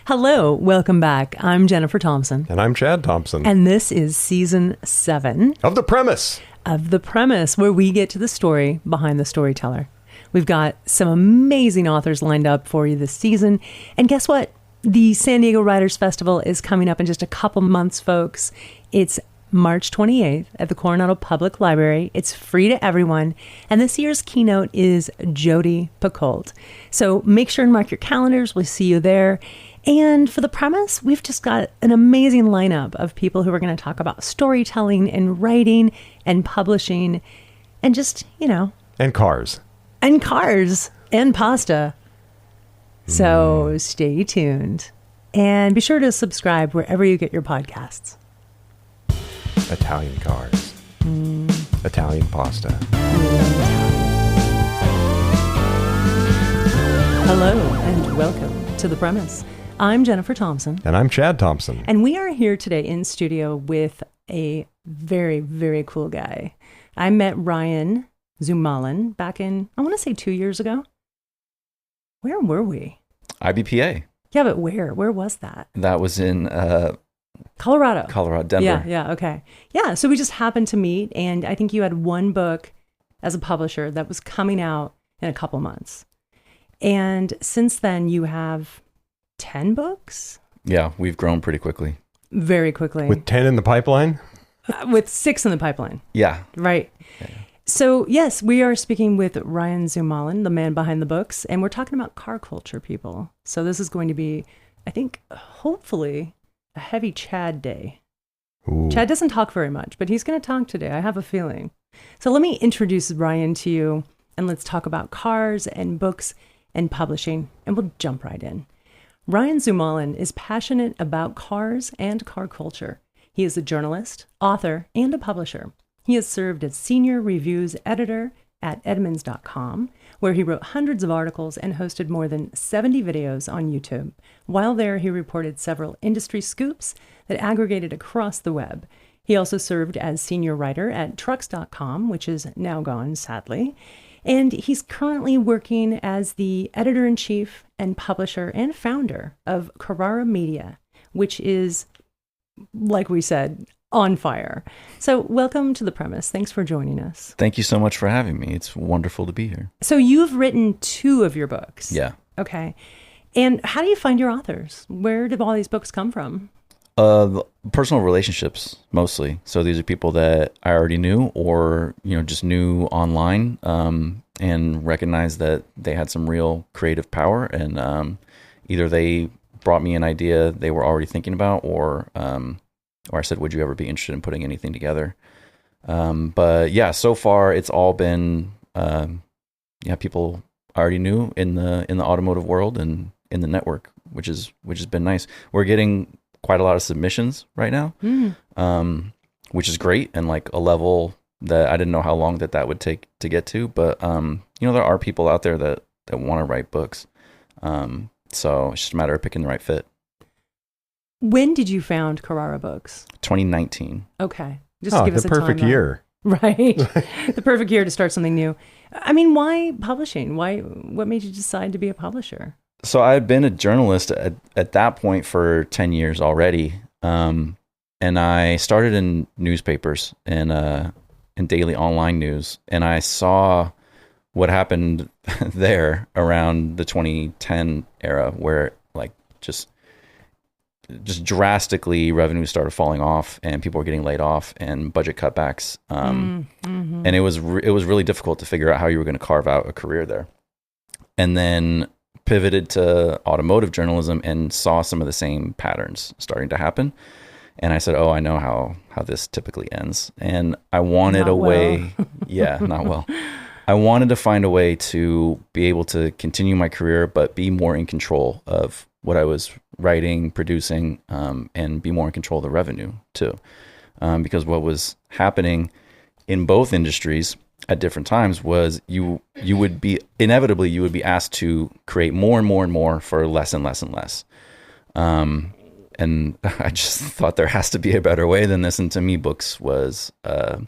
Hello, welcome back. I'm Jennifer Thompson. And I'm Chad Thompson. And this is season 7 of The Premise. Where we get to the story behind the storyteller. We've got some amazing authors lined up for you this season. And guess what? The San Diego Writers Festival is coming up in just a couple months, folks. It's March 28th at the Coronado Public Library. It's free to everyone. And this year's keynote is Jodi Picoult. So make sure and mark your calendars. We'll see you there. And for The Premise, we've just got an amazing lineup of people who are going to talk about storytelling and writing and publishing and just, And cars. And cars and pasta. So stay tuned. And be sure to subscribe wherever you get your podcasts. Italian cars. Italian pasta. Hello and welcome to The Premise. I'm Jennifer Thompson. And I'm Chad Thompson. And we are here today in studio with a very, very cool guy. I met Ryan ZumMallen back in, I want to say 2 years ago. Where were we? IBPA. Yeah, but where? Where was that? That was in Colorado. Denver. Yeah, okay. Yeah, so we just happened to meet, and I think you had one book as a publisher that was coming out in a couple months. And since then, you have 10 books? Yeah, we've grown pretty quickly. Very quickly. With 10 in the pipeline? With 6 in the pipeline. Yeah. Right. Yeah. So, yes, we are speaking with Ryan ZumMallen, the man behind the books, and we're talking about car culture, people. So this is going to be, I think, hopefully, a heavy Chad day. Ooh. Chad doesn't talk very much, but he's going to talk today. I have a feeling. So let me introduce Ryan to you, and let's talk about cars and books and publishing, and we'll jump right in. Ryan ZumMallen is passionate about cars and car culture. He is a journalist, author, and a publisher. He has served as senior reviews editor at Edmunds.com, where he wrote hundreds of articles and hosted more than 70 videos on YouTube. While there, he reported several industry scoops that aggregated across the web. He also served as senior writer at Trucks.com, which is now gone, sadly. And he's currently working as the editor-in-chief and publisher and founder of Carrara Media, which is, like we said, on fire. So welcome to The Premise. Thanks for joining us. Thank you so much for having me. It's wonderful to be here. So you've written 2 of your books. Yeah. Okay. And how do you find your authors? Where did all these books come from? Personal relationships, mostly. So these are people that I already knew or, just knew online and recognized that they had some real creative power. And either they brought me an idea they were already thinking about or I said, would you ever be interested in putting anything together? But yeah, so far it's all been, people I already knew in the automotive world and in the network, which has been nice. We're getting quite a lot of submissions right now, which is great. And like a level that I didn't know how long that would take to get to, but there are people out there that want to write books. So it's just a matter of picking the right fit. When did you found Carrara Books? 2019. Okay. Just to give us a perfect timeline. year. Right. The perfect year to start something new. I mean, why publishing? What made you decide to be a publisher? So I had been a journalist at that point for 10 years already. And I started in newspapers and in daily online news. And I saw what happened there around the 2010 era where like just drastically revenue started falling off and people were getting laid off and budget cutbacks. And it was really difficult to figure out how you were going to carve out a career there. And then pivoted to automotive journalism and saw some of the same patterns starting to happen. And I said, I know how this typically ends. And I wanted a way, not well. I wanted to find a way to be able to continue my career, but be more in control of what I was writing, producing, and be more in control of the revenue too. Because what was happening in both industries at different times was you would be asked to create more and more and more for less and less and less. And I just thought there has to be a better way than this. And to me, books was the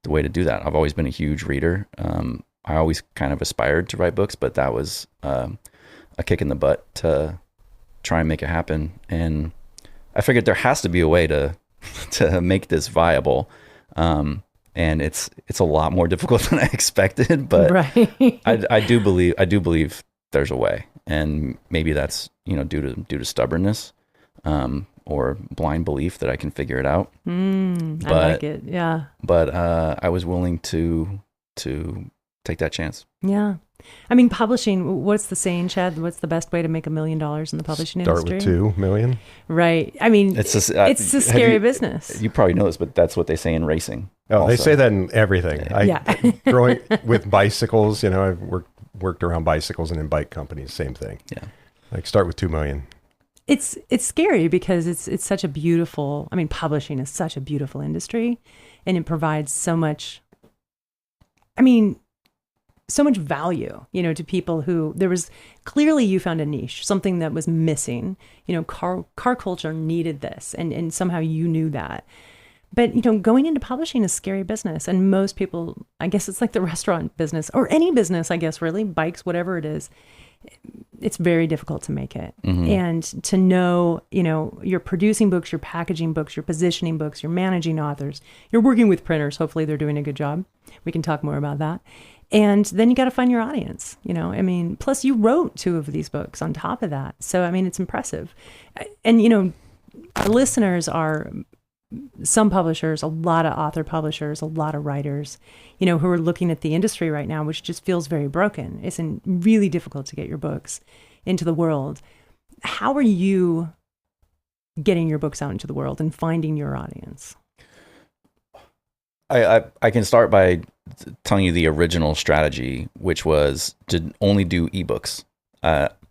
way to do that. I've always been a huge reader. I always kind of aspired to write books, but that was a kick in the butt to try and make it happen. And I figured there has to be a way to make this viable. And it's a lot more difficult than I expected, but right. I do believe there's a way, and maybe that's, due to stubbornness, or blind belief that I can figure it out. I like it. Yeah. But I was willing to take that chance. Yeah. I mean, publishing, what's the saying, Chad? What's the best way to make $1 million in the publishing industry? Start with 2 million. Right. I mean, it's a scary business. You probably know this, but that's what they say in racing. Oh, they say that in everything. Growing with bicycles, I've worked around bicycles and in bike companies, same thing. Yeah. Like start with 2 million. It's scary because it's such a beautiful, publishing is such a beautiful industry, and it provides so much value, to people who, there was clearly, you found a niche, something that was missing. Car culture needed this, and somehow you knew that. But, going into publishing is scary business. And most people, I guess it's like the restaurant business or any business, I guess, really, bikes, whatever it is, it's very difficult to make it. Mm-hmm. And to know, you're producing books, you're packaging books, you're positioning books, you're managing authors, you're working with printers. Hopefully they're doing a good job. We can talk more about that. And then you got to find your audience, plus you wrote 2 of these books on top of that. So, it's impressive. And, our listeners are some publishers, a lot of author publishers, a lot of writers, who are looking at the industry right now, which just feels very broken. It's really difficult to get your books into the world. How are you getting your books out into the world and finding your audience? I can start by telling you the original strategy, which was to only do ebooks.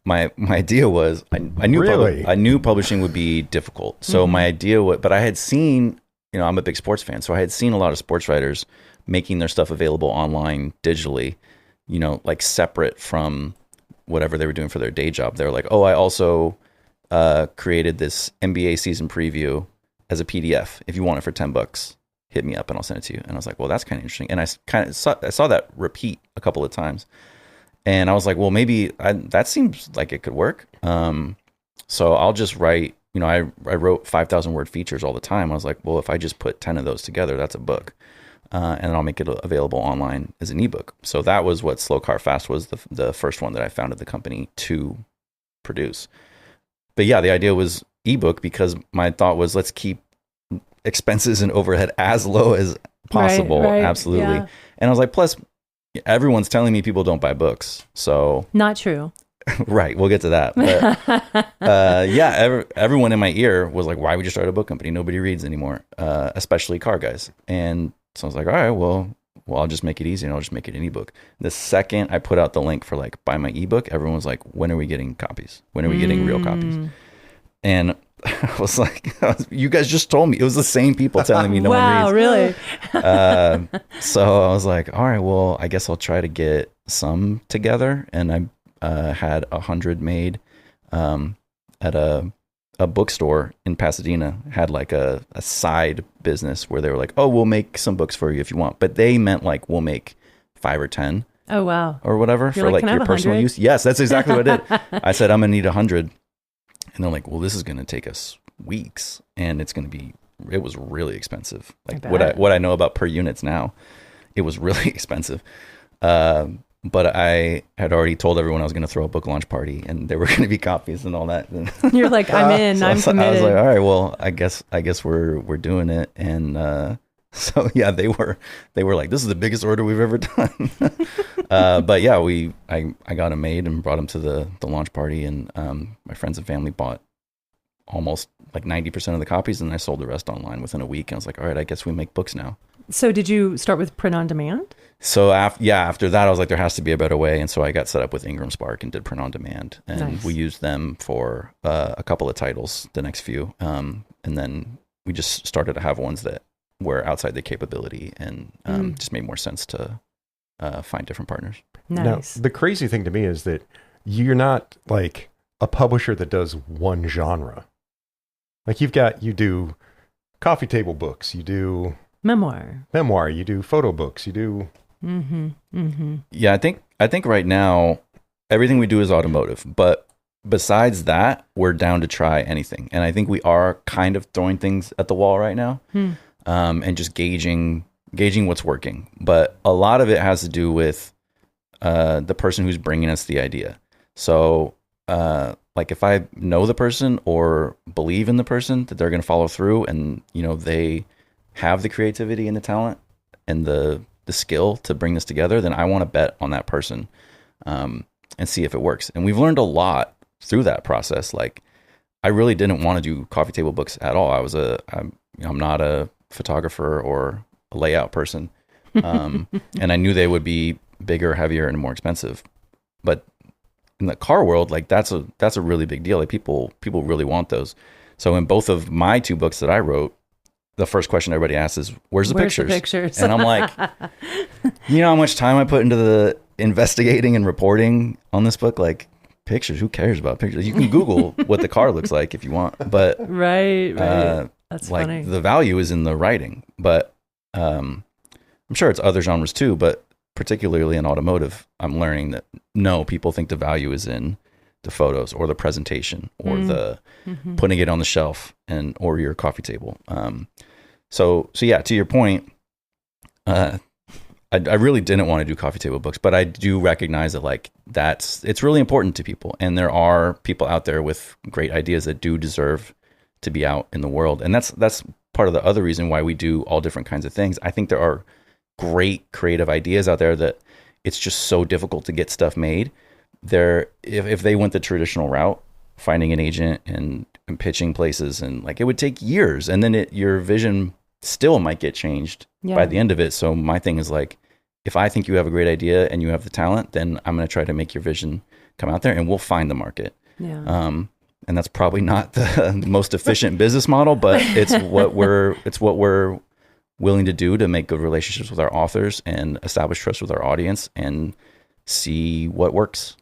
My idea was I knew Really? I knew publishing would be difficult. So my idea was, but I had seen, I'm a big sports fan, so I had seen a lot of sports writers making their stuff available online digitally, like separate from whatever they were doing for their day job. They were like, oh, I also created this NBA season preview as a PDF. If you want it for $10, hit me up and I'll send it to you. And I was like, well, that's kind of interesting. And I saw that repeat a couple of times. And I was like, well, maybe that seems like it could work. So I'll just write, I wrote 5,000 word features all the time. I was like, well, if I just put 10 of those together, that's a book. And I'll make it available online as an ebook. So that was what Slow Car Fast was, the first one that I founded the company to produce. But yeah, the idea was ebook because my thought was, let's keep expenses and overhead as low as possible. Right, absolutely. Yeah. And I was like, plus everyone's telling me people don't buy books. So not true. Right. We'll get to that. But everyone in my ear was like, why would you start a book company? Nobody reads anymore, especially car guys. And so I was like, all right, well, I'll just make it easy and I'll just make it an ebook. The second I put out the link for like, buy my ebook, everyone was like, when are we getting copies? When are we getting real copies? And I was like, you guys just told me. It was the same people telling me no one reads. Really? So I was like, all right, well, I guess I'll try to get some together. And I had 100 made at a bookstore in Pasadena. Had like a side business where they were like, oh, we'll make some books for you if you want. But they meant like, we'll make 5 or 10. Oh, wow. Or whatever. You're for like, like your personal 100? use. Yes, that's exactly what I did. I said, I'm going to need 100. And they're like, well, this is going to take us weeks and it was really expensive. Like what I know about per units now, it was really expensive. But I had already told everyone I was going to throw a book launch party and there were going to be copies and all that. You're like, I'm in, so I'm committed. I was like, all right, well, I guess we're doing it. And, so yeah, they were like, this is the biggest order we've ever done. But yeah, I got them made and brought them to the launch party, and my friends and family bought almost like 90% of the copies, and I sold the rest online within a week. And I was like, all right, I guess we make books now. So did you start with print on demand? So after that, I was like, there has to be a better way. And so I got set up with Ingram Spark and did print on demand, and Nice. We used them for a couple of titles, the next few. And then we just started to have ones that were outside the capability and just made more sense to find different partners. Nice. Now, the crazy thing to me is that you're not like a publisher that does one genre. Like you do coffee table books, you do Memoir, you do photo books, you do. Yeah, I think right now everything we do is automotive, but besides that, we're down to try anything. And I think we are kind of throwing things at the wall right now, and just gauging what's working. But a lot of it has to do with the person who's bringing us the idea. So like if I know the person or believe in the person that they're going to follow through, and they have the creativity and the talent and the skill to bring this together, then I want to bet on that person, and see if it works. And we've learned a lot through that process. Like, I really didn't want to do coffee table books at all. I'm not a photographer or a layout person, and I knew they would be bigger, heavier, and more expensive. But in the car world, like that's a really big deal. Like people really want those. So in both of my 2 books that I wrote, the first question everybody asks is, where's the pictures? And I'm like, how much time I put into the investigating and reporting on this book? Like, pictures, who cares about pictures? You can Google what the car looks like if you want, but right. That's like funny. the value is in the writing. But I'm sure it's other genres too, but particularly in automotive, I'm learning that no, people think the value is in the photos or the presentation or the putting it on the shelf or your coffee table. So yeah, to your point, I really didn't want to do coffee table books, but I do recognize that like it's really important to people, and there are people out there with great ideas that do deserve to be out in the world, and that's part of the other reason why we do all different kinds of things. I think there are great creative ideas out there that it's just so difficult to get stuff made. If they went the traditional route, finding an agent and pitching places, and like it would take years, and then your vision still might get changed by the end of it. So my thing is like, if I think you have a great idea and you have the talent, then I'm going to try to make your vision come out there, and we'll find the market. And that's probably not the most efficient business model, but it's what we're willing to do to make good relationships with our authors and establish trust with our audience and see what works.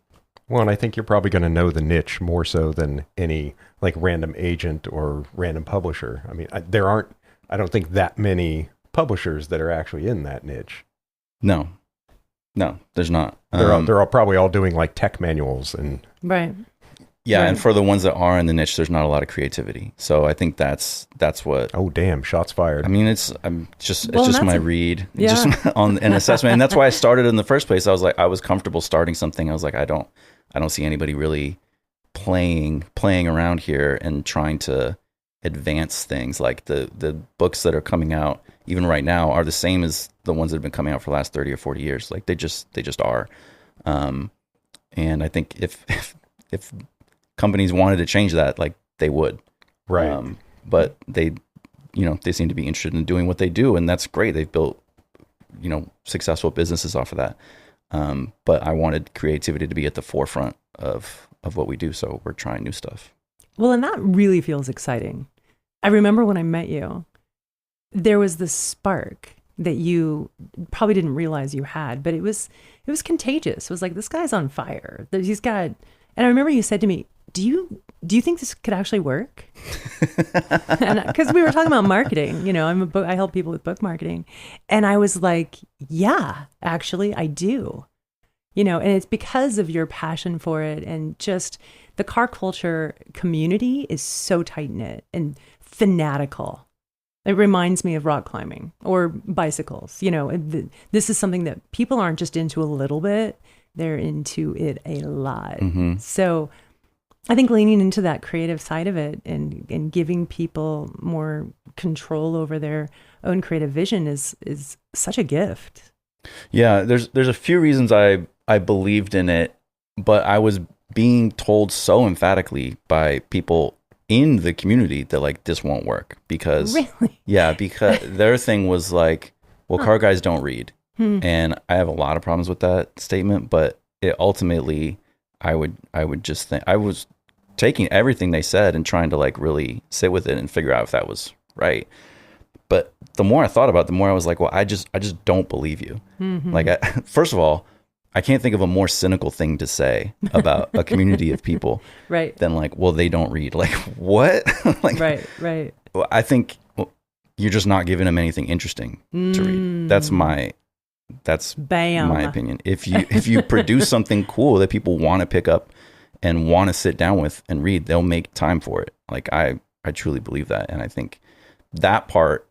Well, and I think you're probably going to know the niche more so than any like random agent or random publisher. I mean, I don't think that many publishers that are actually in that niche. No, there's not. They're all probably all doing like tech manuals and right. Yeah, right. And for the ones that are in the niche, there's not a lot of creativity. So I think that's what. Oh damn! Shots fired. I mean, it's just my read, just on an assessment, and that's why I started in the first place. I was like, I was comfortable starting something. I was like, I don't see anybody really playing around here and trying to advance things. Like the books that are coming out even right now are the same as the ones that have been coming out for the last 30 or 40 years. Like they just are. And I think if companies wanted to change that, like they would. Right. But they seem to be interested in doing what they do, and that's great. They've built, successful businesses off of that. But I wanted creativity to be at the forefront of what we do. So we're trying new stuff. Well, and that really feels exciting. I remember when I met you, there was this spark that you probably didn't realize you had, but it was contagious. It was like, this guy's on fire. He's got, and I remember you said to me, do you think this could actually work? And because we were talking about marketing, I help people with book marketing. And I was like, yeah, actually I do, and it's because of your passion for it. And just the car culture community is so tight knit and fanatical. It reminds me of rock climbing or bicycles. This is something that people aren't just into a little bit, they're into it a lot. Mm-hmm. So I think leaning into that creative side of it and giving people more control over their own creative vision is such a gift. Yeah, there's a few reasons I believed in it, but I was being told so emphatically by people in the community that like this won't work because because their thing was like, well, car guys don't read. And I have a lot of problems with that statement, but it ultimately I would just think I was taking everything they said and trying to like really sit with it and figure out if that was right. But the more I thought about it, the more I was like, well, I just don't believe you. Mm-hmm. Like, first of all, I can't think of a more cynical thing to say about a community of people right. than like, well, they don't read. Like, what? Like, right. Well, I think you're just not giving them anything interesting to read. That's my Bam. my opinion. If you produce something cool that people want to pick up and want to sit down with and read, they'll make time for it. Like I truly believe that. And I think that part,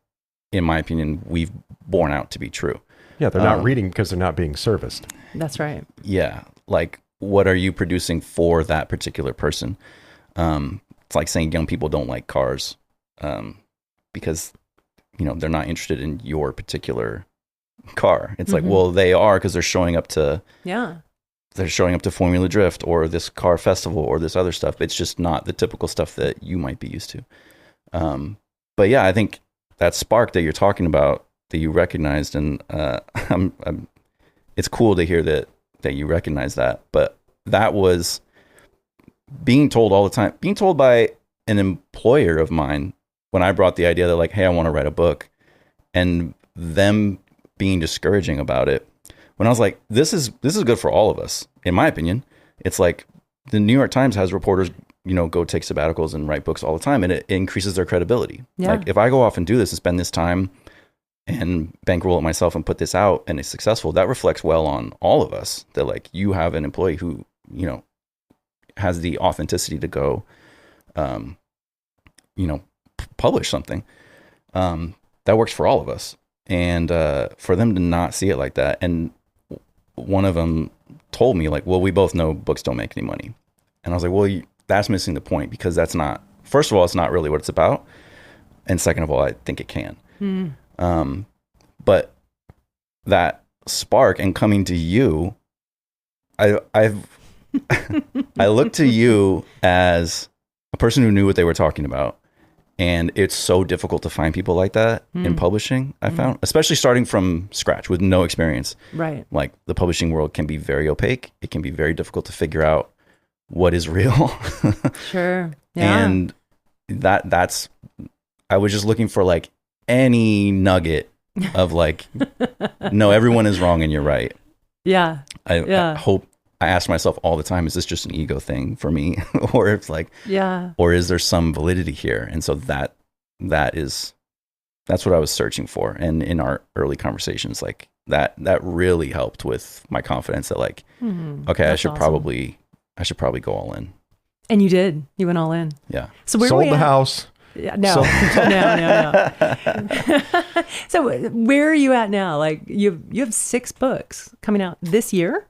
in my opinion, we've borne out to be true. Yeah, they're not reading because they're not being serviced. That's right. Yeah. Like, what are you producing for that particular person? It's like saying young people don't like cars because, you know, they're not interested in your particular car. It's like, well, they are, because they're showing up to Formula Drift or this car festival or this other stuff. It's just not the typical stuff that you might be used to. But yeah, I think that spark that you're talking about, that you recognized, and it's cool to hear that you recognize that. But that was being told all the time, being told by an employer of mine when I brought the idea that, like, hey, I want to write a book, and them being discouraging about it. When I was like, this is good for all of us, in my opinion. It's like the New York Times has reporters, you know, go take sabbaticals and write books all the time, and it increases their credibility. Yeah. Like, if I go off and do this and spend this time and bankroll it myself and put this out and it's successful, that reflects well on all of us, that, like, you have an employee who, you know, has the authenticity to go, you know, publish something that works for all of us. And for them to not see it like that. And one of them told me, like, well, we both know books don't make any money. And I was like, well, that's missing the point, because that's not, first of all, it's not really what it's about. And second of all, I think it can. But that spark, and coming to you, I've I look to you as a person who knew what they were talking about. And it's so difficult to find people like that in publishing, I found, especially starting from scratch with no experience. Right. Like, the publishing world can be very opaque. It can be very difficult to figure out what is real. Sure. Yeah. And that's, I was just looking for, like, any nugget of, like, no, everyone is wrong and you're right. Yeah. I hope, I ask myself all the time, is this just an ego thing for me? Or it's like, or is there some validity here? And so that's what I was searching for. And in our early conversations, like, that really helped with my confidence that, like, okay, I should probably go all in. And you did. You went all in. Yeah. So where sold the house. Yeah, no. No. So where are you at now? Like, you have 6 books coming out this year?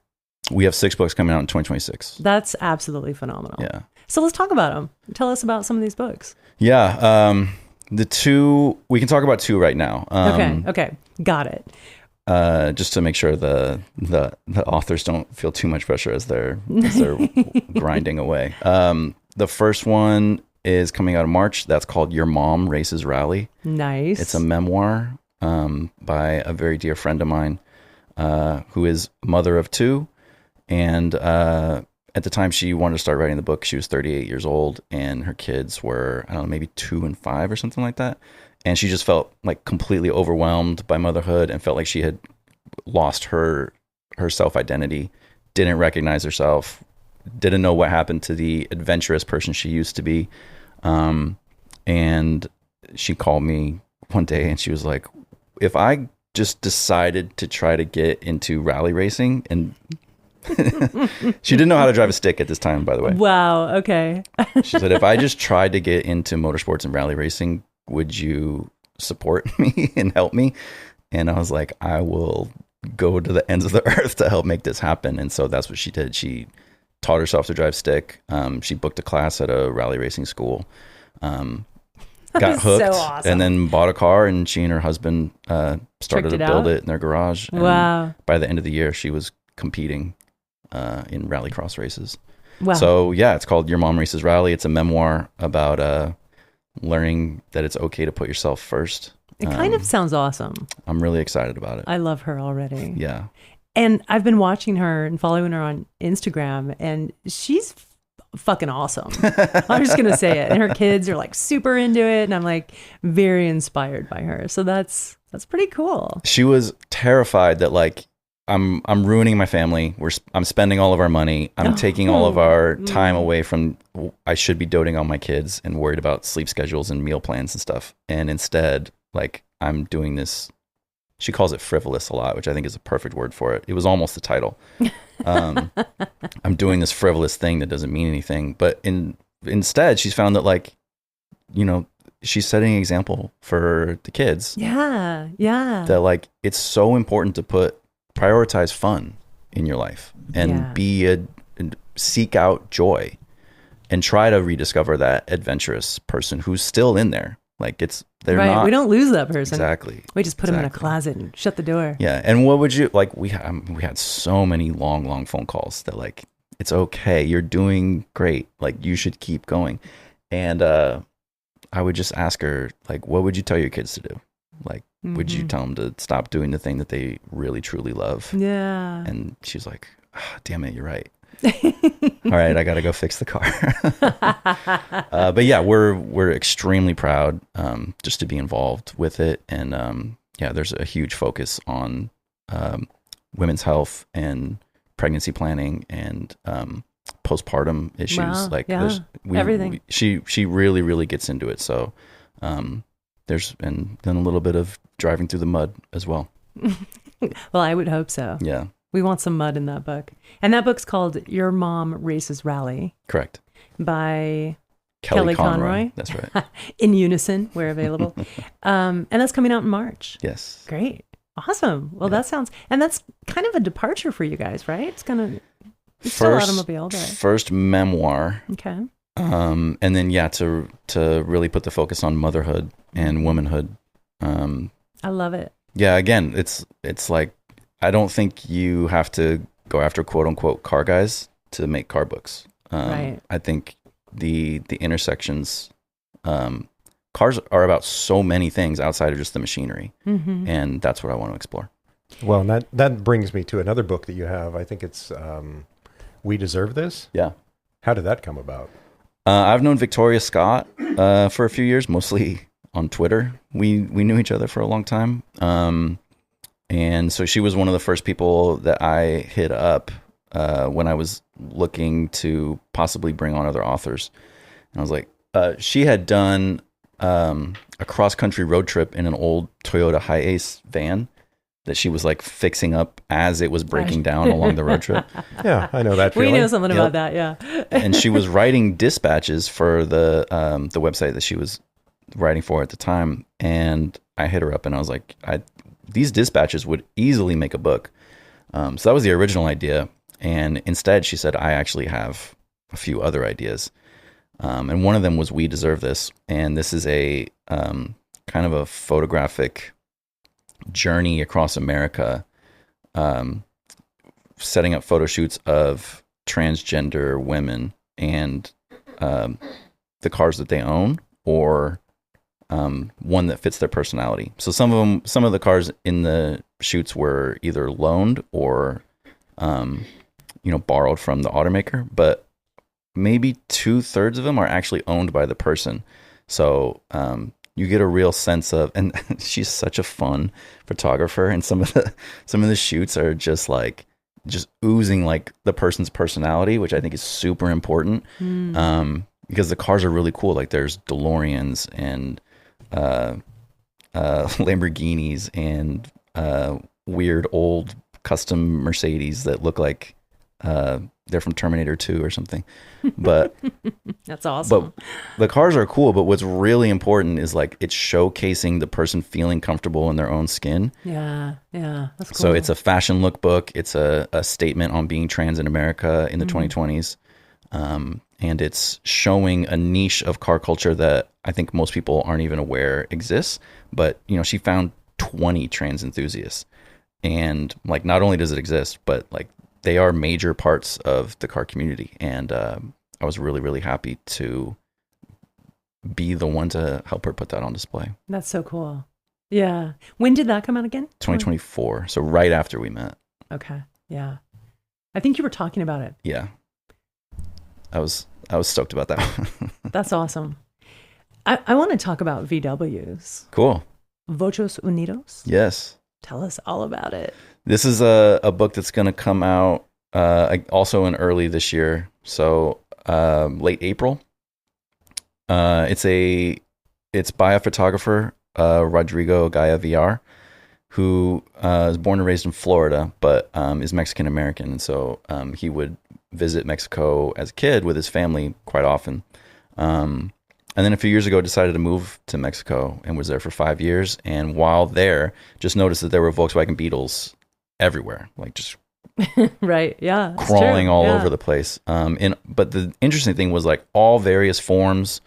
We have 6 books coming out in 2026. That's absolutely phenomenal. Yeah. So let's talk about them. Tell us about some of these books. Yeah. The 2, we can talk about 2 right now. Okay. Got it. Just to make sure the authors don't feel too much pressure as they're grinding away. The first one is coming out in March. That's called Your Mom Races Rally. Nice. It's a memoir by a very dear friend of mine who is mother of 2. And at the time she wanted to start writing the book, she was 38 years old, and her kids were, I don't know, maybe 2 and 5 or something like that. And she just felt, like, completely overwhelmed by motherhood and felt like she had lost her self-identity, didn't recognize herself, didn't know what happened to the adventurous person she used to be. And she called me one day and she was like, if I just decided to try to get into rally racing, and she didn't know how to drive a stick at this time, by the way. Wow. Okay. She said, if I just tried to get into motorsports and rally racing, would you support me and help me? And I was like, I will go to the ends of the earth to help make this happen. And so that's what she did. She taught herself to drive stick. She booked a class at a rally racing school. Got hooked, so awesome. And then bought a car, and she and her husband started to build it in their garage. And wow. By the end of the year, she was competing in rallycross races. Wow. So yeah, it's called Your Mom Races Rally. It's a memoir about learning that it's okay to put yourself first. It kind of sounds awesome. I'm really excited about it. I love her already. Yeah. And I've been watching her and following her on Instagram, and she's fucking awesome. I'm just going to say it. And her kids are, like, super into it, and I'm, like, very inspired by her. So that's pretty cool. She was terrified that, like, I'm ruining my family. I'm spending all of our money. I'm taking all of our time away from, I should be doting on my kids and worried about sleep schedules and meal plans and stuff. And instead, like, I'm doing this she calls it frivolous a lot, which I think is a perfect word for it. It was almost the title. I'm doing this frivolous thing that doesn't mean anything. But instead, she's found that, like, you know, she's setting an example for the kids. Yeah. Yeah. That, like, it's so important to prioritize fun in your life and seek out joy and try to rediscover that adventurous person who's still in there. Like, they're not. We don't lose that person. Exactly. We just put them in a closet and shut the door. Yeah. And what would you like? We had so many long phone calls that, like, it's okay. You're doing great. Like, you should keep going. And I would just ask her, like, what would you tell your kids to do? Like, would you tell them to stop doing the thing that they really truly love? Yeah. And she's like, damn it, you're right. All right, I got to go fix the car. But yeah, we're extremely proud just to be involved with it. And there's a huge focus on women's health and pregnancy planning and postpartum issues. Wow, Like, everything. She really, really gets into it. So and then a little bit of driving through the mud as well. Well, I would hope so. Yeah. We want some mud in that book. And that book's called Your Mom Races Rally. Correct. By Kelly Conroy. That's right. In Unison, where available. And that's coming out in March. Yes. Great. Awesome. Well, that's kind of a departure for you guys, right? It's still automobile, but. First memoir. Okay. And then, to really put the focus on motherhood and womanhood. I love it. Yeah. Again, it's like, I don't think you have to go after quote unquote car guys to make car books. Right. I think the intersections, cars are about so many things outside of just the machinery. Mm-hmm. And that's what I want to explore. Well, and that brings me to another book that you have. I think it's We Deserve This. Yeah. How did that come about? I've known Victoria Scott for a few years, mostly on Twitter. We knew each other for a long time. And so she was one of the first people that I hit up when I was looking to possibly bring on other authors. And I was like, she had done a cross-country road trip in an old Toyota Hiace van that she was like fixing up as it was breaking down along the road trip. Yeah, I know that feeling. We know something about that, yeah. And she was writing dispatches for the website that she was writing for at the time. And I hit her up and I was like, these dispatches would easily make a book. So that was the original idea. And instead she said, I actually have a few other ideas. And one of them was We Deserve This. And this is a kind of a photographic journey across America, setting up photo shoots of transgender women and the cars that they own, or one that fits their personality. So some of the cars in the shoots were either loaned or borrowed from the automaker, but maybe 2/3 of them are actually owned by the person. So you get a real sense of, and she's such a fun photographer, and some of the shoots are just oozing like the person's personality, which I think is super important. Because the cars are really cool. Like there's DeLoreans and Lamborghinis and weird old custom Mercedes that look like they're from Terminator 2 or something. But that's awesome. But the cars are cool, but what's really important is like it's showcasing the person feeling comfortable in their own skin. Yeah, that's cool. So it's a fashion lookbook. It's a statement on being trans in America in the 2020s. And it's showing a niche of car culture that I think most people aren't even aware exists. But, she found 20 trans enthusiasts. And like, not only does it exist, but like they are major parts of the car community. And I was really, really happy to be the one to help her put that on display. That's so cool. Yeah. When did that come out again? 2024. So right after we met. Okay. Yeah. I think you were talking about it. Yeah. I was stoked about that one. That's awesome. I want to talk about VWs. Cool. Vochos Unidos? Yes. Tell us all about it. This is a book that's going to come out also in early this year. So late April. It's by a photographer, Rodrigo Gaia VR. who was born and raised in Florida, but is Mexican American. And so he would visit Mexico as a kid with his family quite often. And then a few years ago, decided to move to Mexico and was there for 5 years. And while there, just noticed that there were Volkswagen Beetles everywhere, like just right, yeah, crawling all over the place. But the interesting thing was like all various forms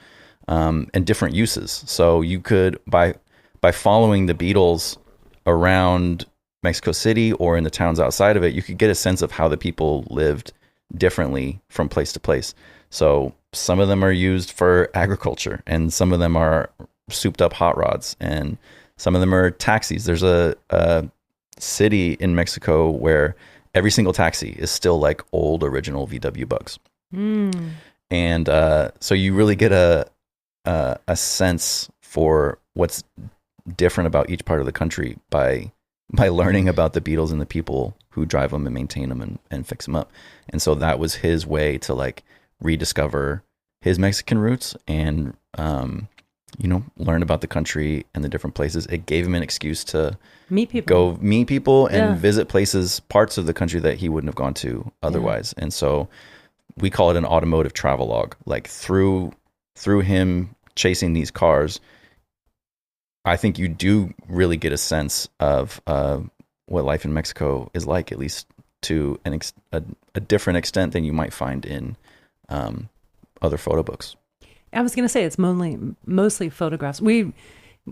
and different uses. So you could by following the Beetles around Mexico City or in the towns outside of it, you could get a sense of how the people lived differently from place to place. So some of them are used for agriculture, and some of them are souped up hot rods, and some of them are taxis. There's a city in Mexico where every single taxi is still like old original VW Bugs. And so you really get a sense for what's different about each part of the country by learning about the Beetles and the people who drive them and maintain them and fix them up. And so that was his way to like rediscover his Mexican roots and learn about the country and the different places. It gave him an excuse to meet people and visit parts of the country that he wouldn't have gone to otherwise. And so we call it an automotive travelogue. Like through him chasing these cars, I think you do really get a sense of what life in Mexico is like, at least to a different extent than you might find in other photo books. I was going to say it's mostly photographs. We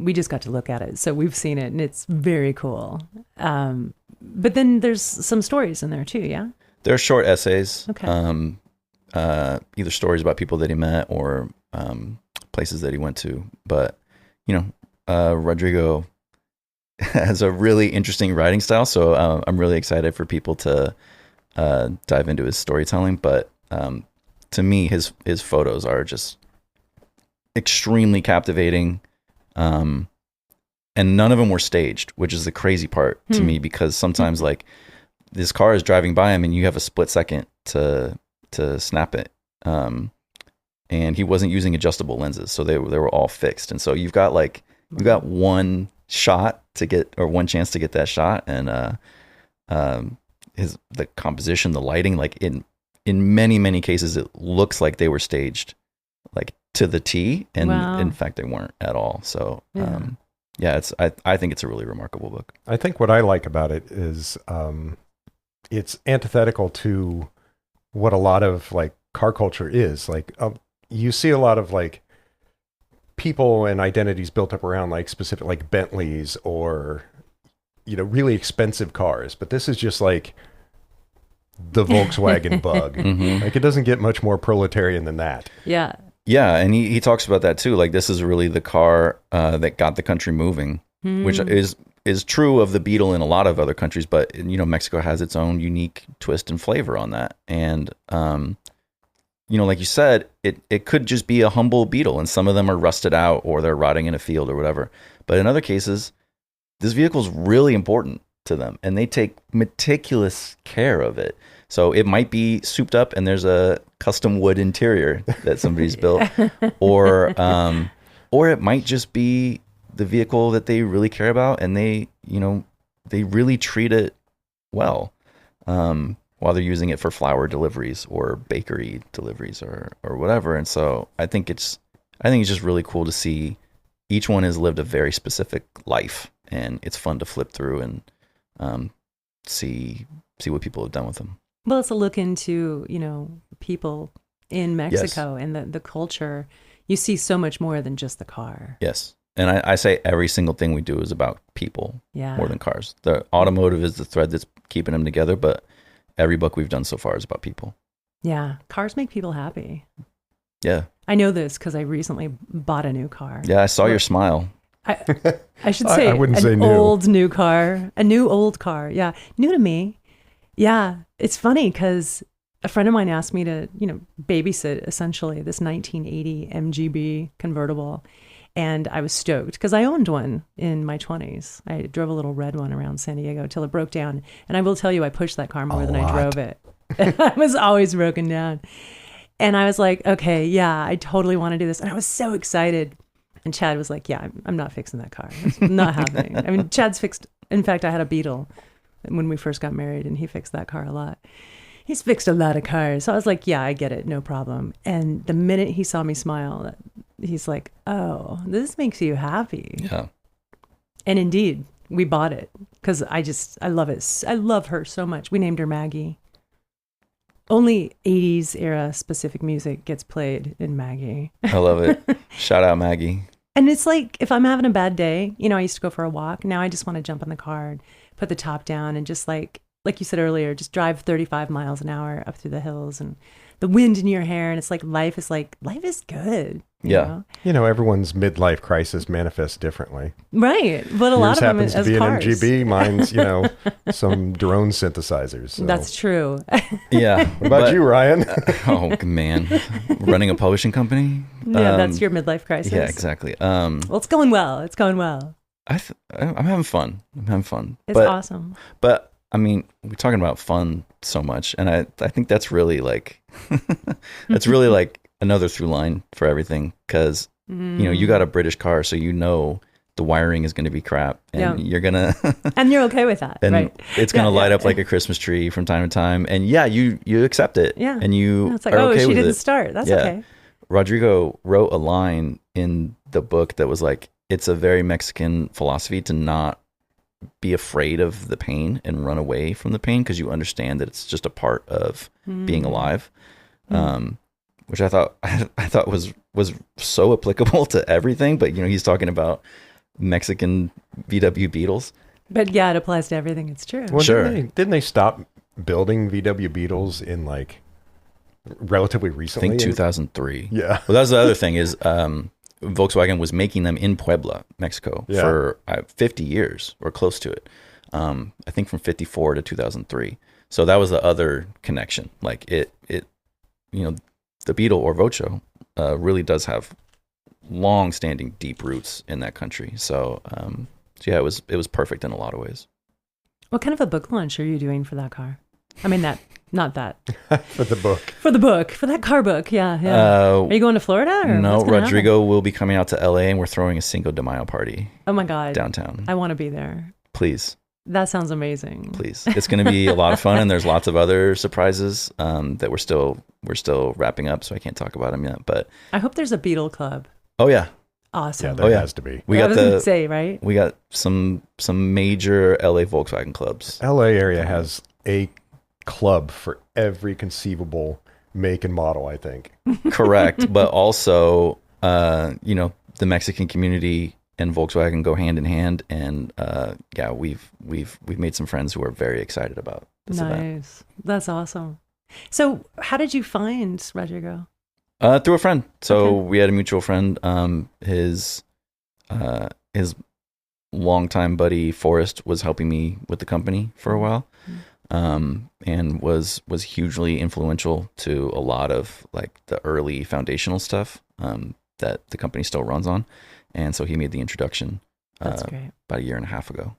just got to look at it, so we've seen it, and it's very cool. But then there's some stories in there too, yeah? There are short essays. Okay. Either stories about people that he met or places that he went to. But, Rodrigo has a really interesting writing style, so I'm really excited for people to dive into his storytelling. But to me, his photos are just extremely captivating, and none of them were staged, which is the crazy part to me, because sometimes like this car is driving by him and you have a split second to snap it, and he wasn't using adjustable lenses, so they were all fixed, and so you've got one shot to get, or one chance to get that shot, and the composition, the lighting, like in many cases it looks like they were staged like to the T, and in fact they weren't at all. So I think it's a really remarkable book. I think what I like about it is it's antithetical to what a lot of like car culture is. Like you see a lot of like people and identities built up around like specific like Bentleys or really expensive cars, but this is just like the Volkswagen Bug. Like it doesn't get much more proletarian than that. Yeah, and he talks about that too. Like this is really the car that got the country moving, which is true of the Beetle in a lot of other countries, but Mexico has its own unique twist and flavor on that. And like you said, it could just be a humble Beetle, and some of them are rusted out or they're rotting in a field or whatever. But in other cases, this vehicle is really important to them, and they take meticulous care of it. So it might be souped up and there's a custom wood interior that somebody's built, or it might just be the vehicle that they really care about, and they really treat it well while they're using it for flower deliveries or bakery deliveries or whatever. And so I think it's just really cool to see each one has lived a very specific life, and it's fun to flip through and see what people have done with them. Well, it's a look into, people in Mexico and the culture. You see so much more than just the car. Yes. And I say every single thing we do is about people more than cars. The automotive is the thread that's keeping them together, but every book we've done so far is about people. Yeah. Cars make people happy. Yeah. I know this because I recently bought a new car. Yeah, I saw your smile. I should say I wouldn't say new. New car. A new old car. Yeah. New to me. Yeah, it's funny because a friend of mine asked me to, babysit essentially this 1980 MGB convertible. And I was stoked because I owned one in my 20s. I drove a little red one around San Diego till it broke down. And I will tell you, I pushed that car more than I drove it. I was always broken down. And I was like, okay, yeah, I totally want to do this. And I was so excited. And Chad was like, yeah, I'm not fixing that car. It's not happening. I mean, Chad's fixed In fact, I had a Beetle when we first got married, and he fixed that car a lot. He's fixed a lot of cars. So I was like, yeah, I get it. No problem. And the minute he saw me smile, he's like, oh, this makes you happy. Yeah. And indeed, we bought it because I love it. I love her so much. We named her Maggie. Only 80s era specific music gets played in Maggie. I love it. Shout out Maggie. And it's like, if I'm having a bad day, I used to go for a walk. Now I just want to jump on the car and put the top down and just like you said earlier, just drive 35 miles an hour up through the hills and the wind in your hair. And it's like, life is good. Yeah. Everyone's midlife crisis manifests differently. Right. But a lot of them happens to as be cars. an MGB. Mine's, some drone synthesizers. So. That's true. Yeah. What about you, Ryan? Oh, man. Running a publishing company? Yeah, that's your midlife crisis. Yeah, exactly. Well, it's going well. I'm having fun. It's awesome. But I mean, we're talking about fun so much, and I think that's really like another through line for everything, because you got a British car, so the wiring is going to be crap, and you're gonna and you're okay with that, and right? It's going to light up like a Christmas tree from time to time, and you accept it, and you it's like, are okay she with didn't it. start. That's okay. Rodrigo wrote a line in the book that was like, it's a very Mexican philosophy to not be afraid of the pain and run away from the pain, because you understand that it's just a part of being alive, which I thought was so applicable to everything. But he's talking about Mexican VW Beetles. But yeah, it applies to everything. It's true. Well, sure. Didn't they stop building VW Beetles in like relatively recently? I think 2003. Yeah. Well, that's the other thing is Volkswagen was making them in Puebla, Mexico, for 50 years or close to it. I think from 54 to 2003. So that was the other connection. Like it the Beetle or Vocho really does have long-standing deep roots in that country. So yeah, it was perfect in a lot of ways. What kind of a book launch are you doing for that car? I mean, not that. For the book. For the book. For that car book. Yeah. Are you going to Florida? Or no, what's gonna Rodrigo happen? will be coming out to LA, and we're throwing a Cinco de Mayo party. Oh my God. Downtown. I want to be there. Please. That sounds amazing. Please. It's going to be a lot of fun, and there's lots of other surprises that we're still wrapping up, so I can't talk about them yet. But I hope there's a Beetle Club. Oh yeah. Awesome. Yeah, there has to be. We I got was gonna say, right? We got some major LA Volkswagen clubs. LA area has a club for every conceivable make and model, I think. Correct, but also the Mexican community and Volkswagen go hand in hand, and we've made some friends who are very excited about this event. Nice. That's awesome. So how did you find Rodrigo? Through a friend. So Okay. we had a mutual friend. His longtime buddy Forrest was helping me with the company for a while, and was hugely influential to a lot of like the early foundational stuff that the company still runs on. And so he made the introduction That's great. about a year and a half ago.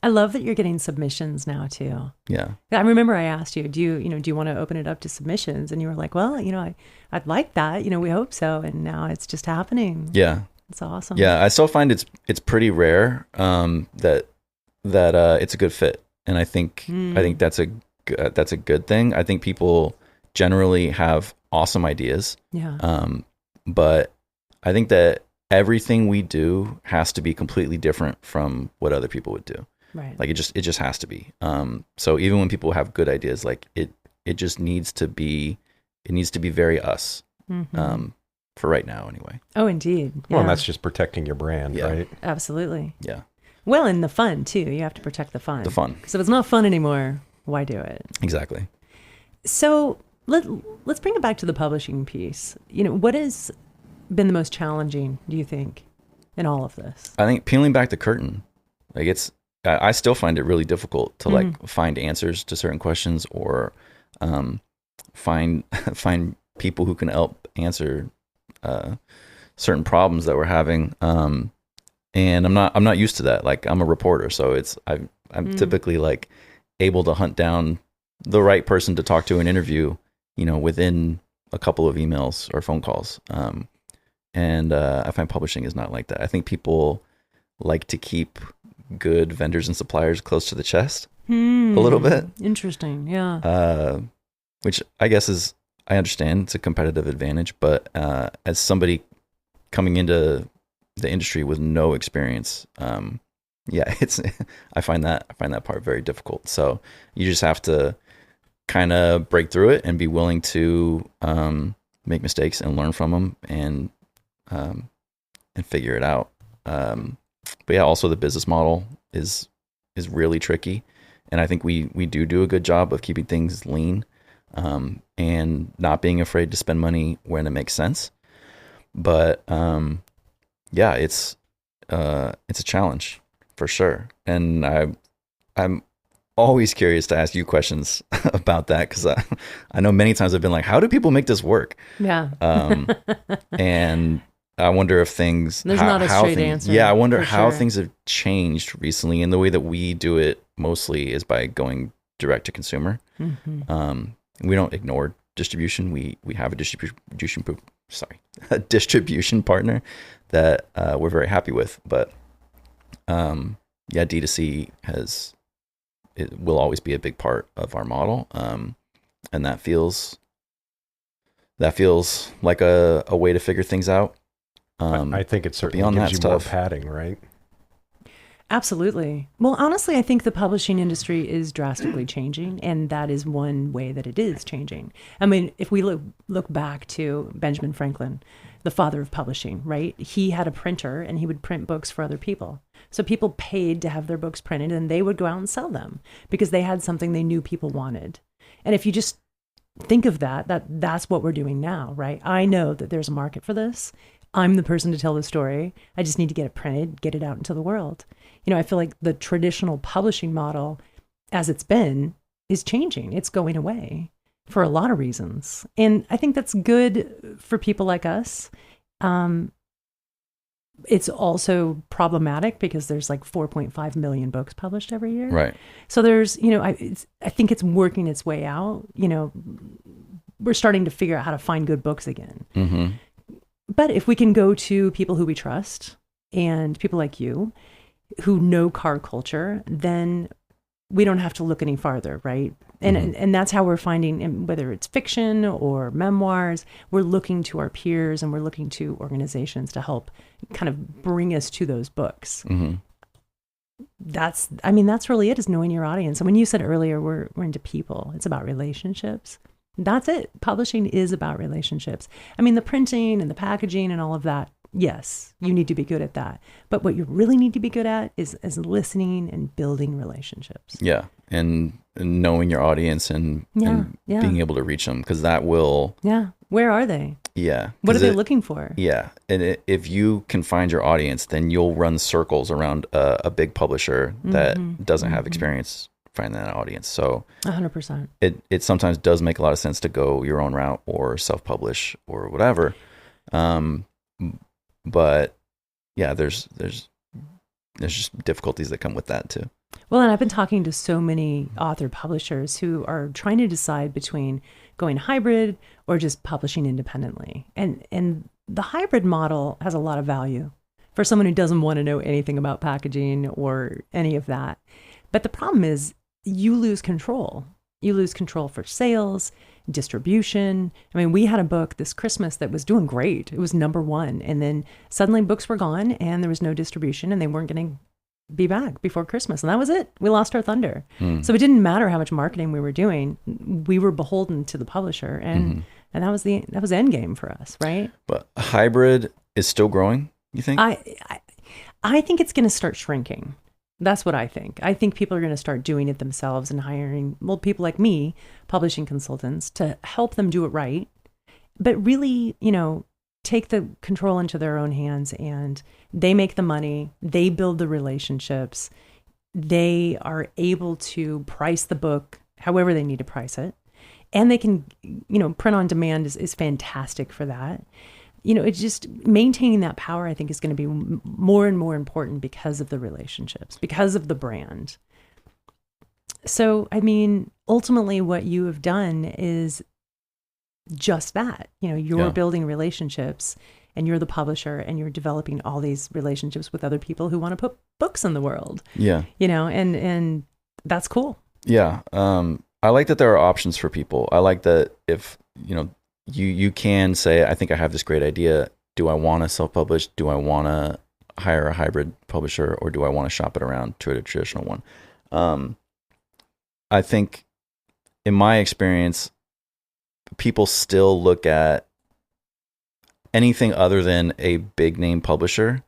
I love that you're getting submissions now too. Yeah. I remember I asked you, do you want to open it up to submissions? And you were like, well, I'd like that. We hope so. And now it's just happening. Yeah. It's awesome. Yeah. I still find it's pretty rare that it's a good fit. And I think that's a good thing. I think people generally have awesome ideas. Yeah. But I think that everything we do has to be completely different from what other people would do. Right. Like it just has to be. So even when people have good ideas, like it just needs to be very us. For right now anyway. Oh, indeed. Yeah. Well, and that's just protecting your brand, right? Absolutely. Yeah. Well, and the fun too. You have to protect the fun. The fun. Because if it's not fun anymore, why do it? Exactly. So let's bring it back to the publishing piece. What has been the most challenging, do you think, in all of this? I think peeling back the curtain, like I still find it really difficult to like find answers to certain questions, or find people who can help answer certain problems that we're having. And I'm not used to that. Like I'm a reporter, so I'm typically like able to hunt down the right person to talk to an interview, within a couple of emails or phone calls. And I find publishing is not like that. I think people like to keep good vendors and suppliers close to the chest a little bit. Interesting. Yeah. Which I guess I understand it's a competitive advantage, but as somebody coming into the industry with no experience, I find that part very difficult. So you just have to kind of break through it and be willing to make mistakes and learn from them and figure it out. But yeah, also the business model is really tricky, and I think we do a good job of keeping things lean and not being afraid to spend money when it makes sense. But yeah, it's a challenge for sure, and I'm always curious to ask you questions about that, because I know many times I've been like, how do people make this work? Yeah. And I wonder if there's not a straight answer. Yeah, I wonder how sure. things have changed recently, and the way that we do it mostly is by going direct to consumer. Mm-hmm. We don't ignore distribution. We have a distribution partner that we're very happy with, but yeah, D2C will always be a big part of our model, and that feels like a way to figure things out. I think it certainly beyond gives that you more stuff. padding, right? Absolutely. Well, honestly, I think the publishing industry is drastically changing, and that is one way that it is changing. I mean, if we look back to Benjamin Franklin, the father of publishing, right? He had a printer, and he would print books for other people. So people paid to have their books printed, and they would go out and sell them because they had something they knew people wanted. And if you just think of that's what we're doing now, right? I know that there's a market for this. I'm the person to tell the story. I just need to get it printed, get it out into the world. You know, I feel like the traditional publishing model, as it's been, is changing. It's going away for a lot of reasons. And I think that's good for people like us. It's also problematic because there's like 4.5 million books published every year. Right. So there's, you know, I think it's working its way out. You know, we're starting to figure out how to find good books again. Mm-hmm. But if we can go to people who we trust and people like you who know car culture, then we don't have to look any farther, right? And that's how we're finding, whether it's fiction or memoirs, we're looking to our peers and we're looking to organizations to help kind of bring us to those books. Mm-hmm. That's really it, is knowing your audience. And when you said earlier, we're into people, it's about relationships. That's it. Publishing is about relationships. I mean, the printing and the packaging and all of that, yes, you need to be good at that. But what you really need to be good at is listening and building relationships. Yeah. And knowing your audience and being able to reach them, because that will... Yeah. Where are they? Yeah. What are they looking for? Yeah. And if you can find your audience, then you'll run circles around a big publisher that doesn't have experience finding that audience. So 100%. It sometimes does make a lot of sense to go your own route or self-publish or whatever. But yeah, there's just difficulties that come with that too. Well, and I've been talking to so many author publishers who are trying to decide between going hybrid or just publishing independently. And the hybrid model has a lot of value for someone who doesn't want to know anything about packaging or any of that. But the problem is you lose control. You lose control for sales, distribution. I mean, we had a book this Christmas that was doing great. It was #1. And then suddenly books were gone and there was no distribution and they weren't going to be back before Christmas. And that was it. We lost our thunder. So it didn't matter how much marketing we were doing. We were beholden to the publisher. And and that was the end game for us, right? But hybrid is still growing, you think? I think it's going to start shrinking. That's what I think. I think people are going to start doing it themselves and hiring, people like me, publishing consultants, to help them do it right. But really, take the control into their own hands, and they make the money, they build the relationships, they are able to price the book however they need to price it. And they can, print on demand is fantastic for that. It's just maintaining that power, I think, is going to be more and more important because of the relationships, because of the brand. So, I mean, ultimately what you have done is just that. You're building relationships and you're the publisher and you're developing all these relationships with other people who want to put books in the world. Yeah. And that's cool. Yeah. I like that there are options for people. I like that if, you can say, I think I have this great idea. Do I want to self-publish? Do I want to hire a hybrid publisher, or do I want to shop it around to a traditional one? I think in my experience, people still look at anything other than a big name publisher.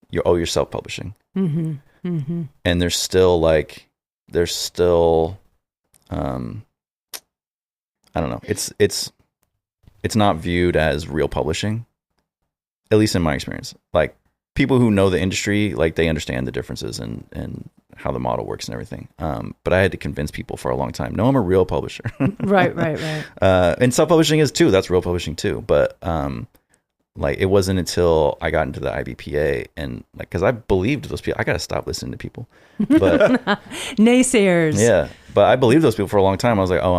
You're self-publishing. Mm-hmm. Mm-hmm. And there's still I don't know. It's not viewed as real publishing, at least in my experience. Like, people who know the industry, like, they understand the differences and how the model works and everything. But I had to convince people for a long time, no, I'm a real publisher. Right. And self-publishing is too. That's real publishing too. But like, it wasn't until I got into the IBPA and like, because I believed those people. I got to stop listening to people. But naysayers. Yeah. But I believed those people for a long time. I was like, oh,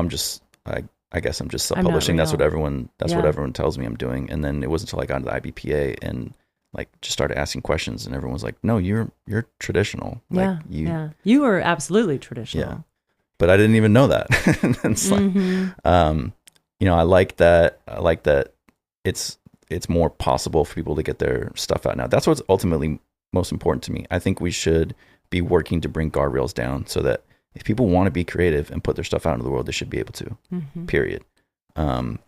I guess I'm just self-publishing. That's what real. what everyone tells me I'm doing. And then it wasn't until I got into the IBPA and like just started asking questions, and everyone's like, no, you're traditional. Like, you were absolutely traditional. Yeah. But I didn't even know that. It's like, I like that it's more possible for people to get their stuff out now. That's what's ultimately most important to me. I think we should be working to bring guardrails down so that if people want to be creative and put their stuff out into the world, they should be able to, period. And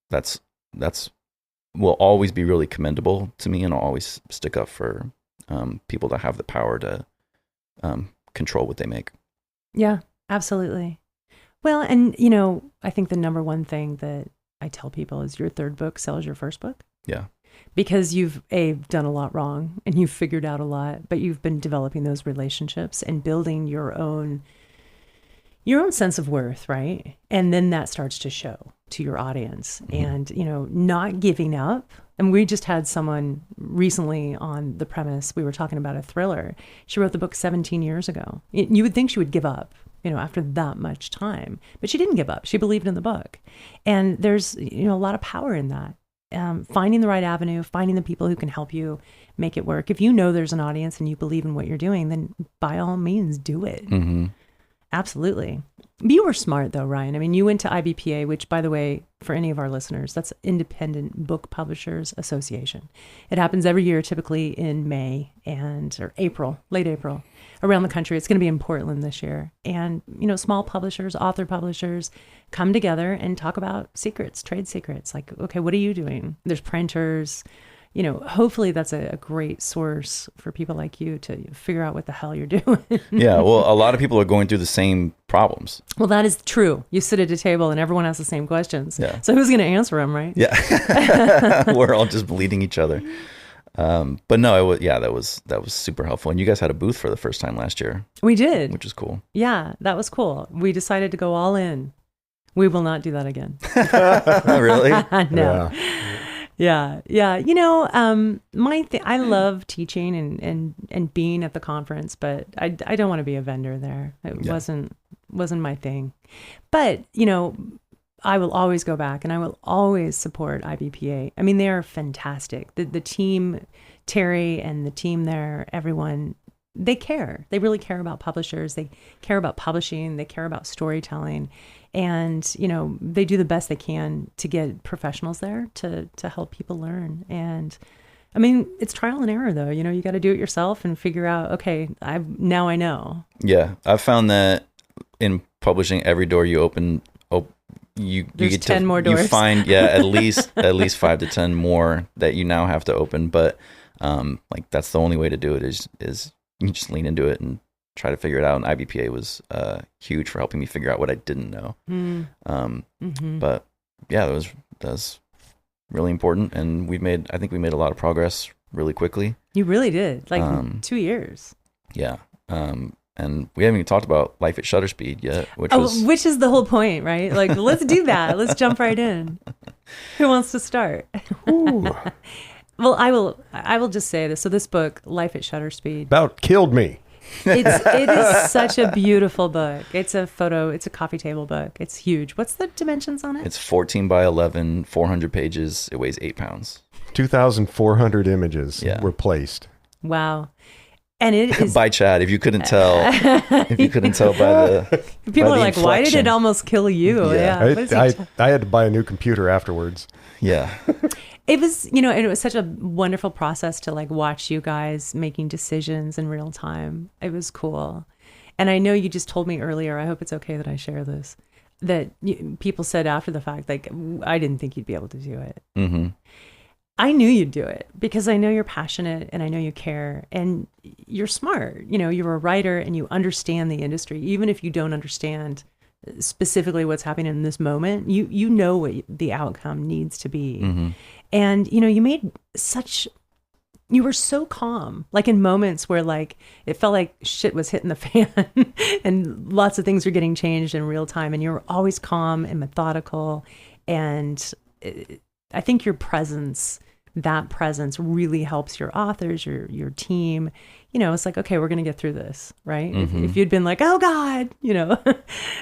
that's will always be really commendable to me, and I'll always stick up for people that have the power to control what they make. Yeah, absolutely. Well, and I think the number one thing that I tell people is your third book sells your first book. Yeah. Because you've done a lot wrong and you've figured out a lot, but you've been developing those relationships and building your own sense of worth, right? And then that starts to show to your audience, and not giving up. And we just had someone recently on the premise. We were talking about a thriller. She wrote the book 17 years ago. You would think she would give up, after that much time, but she didn't give up. She believed in the book, and there's a lot of power in that. Finding the right avenue, finding the people who can help you make it work. If you know there's an audience and you believe in what you're doing, then by all means do it. Mm-hmm. Absolutely. You were smart though, Ryan. I mean, you went to IBPA, which, by the way, for any of our listeners, that's Independent Book Publishers Association. It happens every year, typically in May or April, late April, around the country. It's going to be in Portland this year. And, small publishers, author publishers come together and talk about secrets, trade secrets. Like, okay, what are you doing? There's printers. Hopefully that's a great source for people like you to figure out what the hell you're doing. Yeah, well, a lot of people are going through the same problems. Well, that is true. You sit at a table and everyone has the same questions. Yeah. So who's going to answer them, right? Yeah. We're all just bleeding each other. But no, that was super helpful. And you guys had a booth for the first time last year. We did. Which is cool. Yeah, that was cool. We decided to go all in. We will not do that again. Really? No. Yeah. I love teaching and being at the conference, but I don't want to be a vendor there. It wasn't my thing. But, I will always go back and I will always support IBPA. I mean, they are fantastic. The team, Terry and the team there, everyone, they care. They really care about publishers. They care about publishing. They care about storytelling. And, they do the best they can to get professionals there to help people learn. And I mean, it's trial and error though. You got to do it yourself and figure out, okay, now I know. Yeah. I've found that in publishing, every door you open, you get 10 more doors. You find, at least 5 to 10 more that you now have to open. But like, that's the only way to do it is you just lean into it and try to figure it out. And IBPA was huge for helping me figure out what I didn't know. But yeah, that was really important. And I think we made a lot of progress really quickly. You really did, like 2 years. Yeah. And we haven't even talked about life at shutter speed yet, which is the whole point, right? Like, let's do that. Let's jump right in. Who wants to start? Well, I will just say this. So this book, Life at Shutter Speed, about killed me. It is such a beautiful book. It's a coffee table book. It's huge. What's the dimensions on it? It's 14 by 11, 400 pages. It weighs 8 pounds. 2,400 images were placed. Wow. And it is by Chad. If you couldn't tell, by the people are like, why did it almost kill you? I had to buy a new computer afterwards. Yeah. It was, it was such a wonderful process to like watch you guys making decisions in real time. It was cool. And I know you just told me earlier, I hope it's okay that I share this, that people said after the fact, like, I didn't think you'd be able to do it. Mm-hmm. I knew you'd do it because I know you're passionate and I know you care and you're smart. You're a writer and you understand the industry. Even if you don't understand specifically what's happening in this moment, you know what the outcome needs to be. Mm-hmm. And, you were so calm, like in moments where like, it felt like shit was hitting the fan and lots of things were getting changed in real time. And you were always calm and methodical. And I think that presence really helps your authors, your team. It's like, okay, we're going to get through this, right? Mm-hmm. If you'd been like, oh God,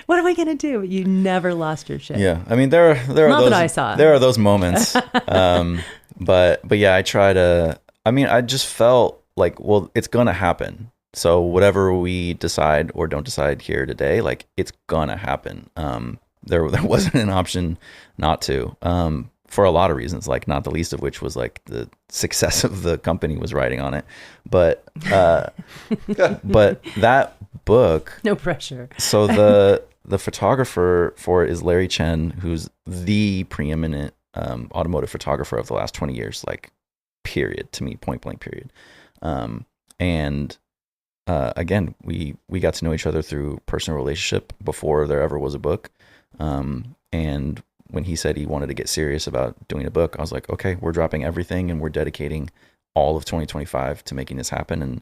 what are we going to do? But you never lost your shit. Yeah. I mean, there are Not those, that I saw. There are those moments. But yeah, I just felt like, well, it's going to happen. So whatever we decide or don't decide here today, like it's going to happen. There wasn't an option not to. For a lot of reasons, like not the least of which was like the success of the company was riding on it. But but that book, no pressure. So the photographer for it is Larry Chen, who's the preeminent automotive photographer of the last 20 years, like period, to me, point blank period. And again, we got to know each other through personal relationship before there ever was a book. And when he said he wanted to get serious about doing a book, I was like, okay, we're dropping everything and we're dedicating all of 2025 to making this happen.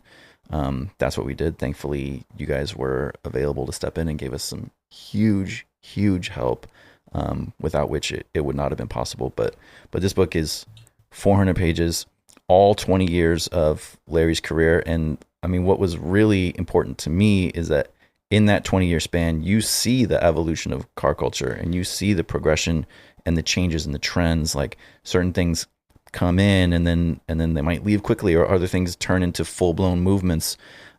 And that's what we did. Thankfully, you guys were available to step in and gave us some huge, huge help, without which it would not have been possible. But this book is 400 pages, all 20 years of Larry's career. And I mean, what was really important to me is that in that 20-year span, you see the evolution of car culture and you see the progression and the changes and the trends. Like certain things come in and then they might leave quickly, or other things turn into full-blown movements.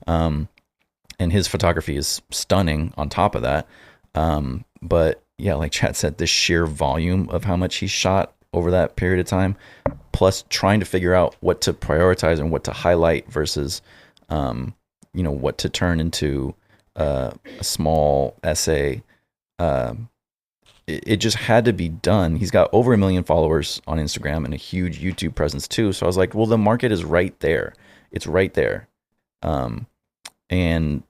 And his photography is stunning on top of that. But yeah, like Chad said, the sheer volume of how much he shot over that period of time, plus trying to figure out what to prioritize and what to highlight versus, what to turn into a small essay. It just had to be done. He's got over 1 million followers on Instagram and a huge YouTube presence too. So I was like, well, the market is right there. It's right there. And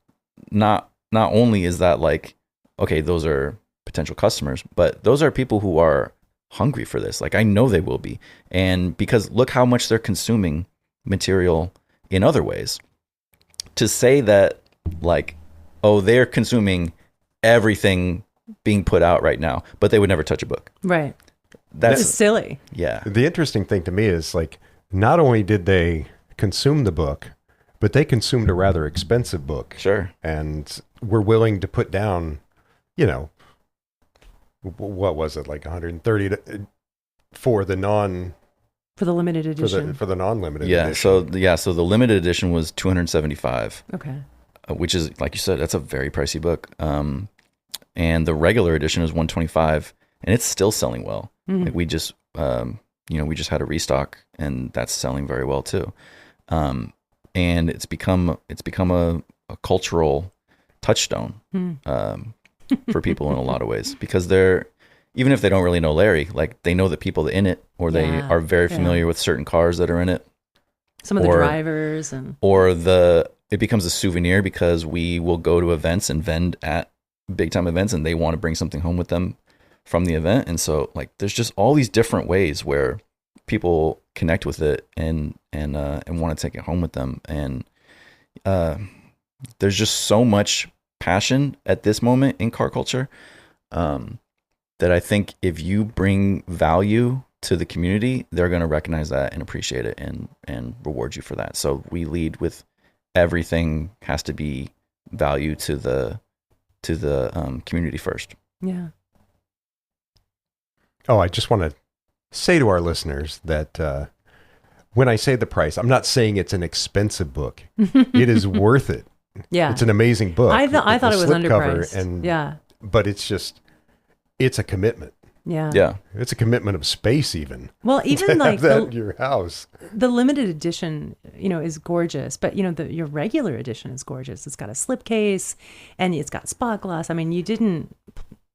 not only is that like, okay, those are potential customers, but those are people who are hungry for this. Like I know they will be. And because look how much they're consuming material in other ways. To say that like, oh, they're consuming everything being put out right now, but they would never touch a book. Right. That's silly. Yeah. The interesting thing to me is like, not only did they consume the book, but they consumed a rather expensive book. Sure. And were willing to put down, what was it, like 130 for the limited edition. For the non-limited edition. So the limited edition was $275. Okay. Which is, like you said, that's a very pricey book. And the regular edition is $125, and it's still selling well. Mm. Like we just, we just had a restock, and that's selling very well too. And it's become a cultural touchstone for people in a lot of ways, because they're, even if they don't really know Larry, like they know the people in it, or they are very familiar with certain cars that are in it. Some of the drivers it becomes a souvenir because we will go to events and vend at big time events, and they want to bring something home with them from the event. And so like, there's just all these different ways where people connect with it and want to take it home with them. And, there's just so much passion at this moment in car culture, that I think if you bring value to the community, they're going to recognize that and appreciate it and reward you for that. So we lead with everything has to be value to the community first. Yeah. Oh, I just want to say to our listeners that when I say the price, I'm not saying it's an expensive book. It is worth it. Yeah. It's an amazing book. I thought it was underpriced. But it's a commitment. Yeah. Yeah. It's a commitment of space even. Well, even like that in your house. The limited edition, is gorgeous, but your regular edition is gorgeous. It's got a slipcase and it's got spot gloss. I mean, you didn't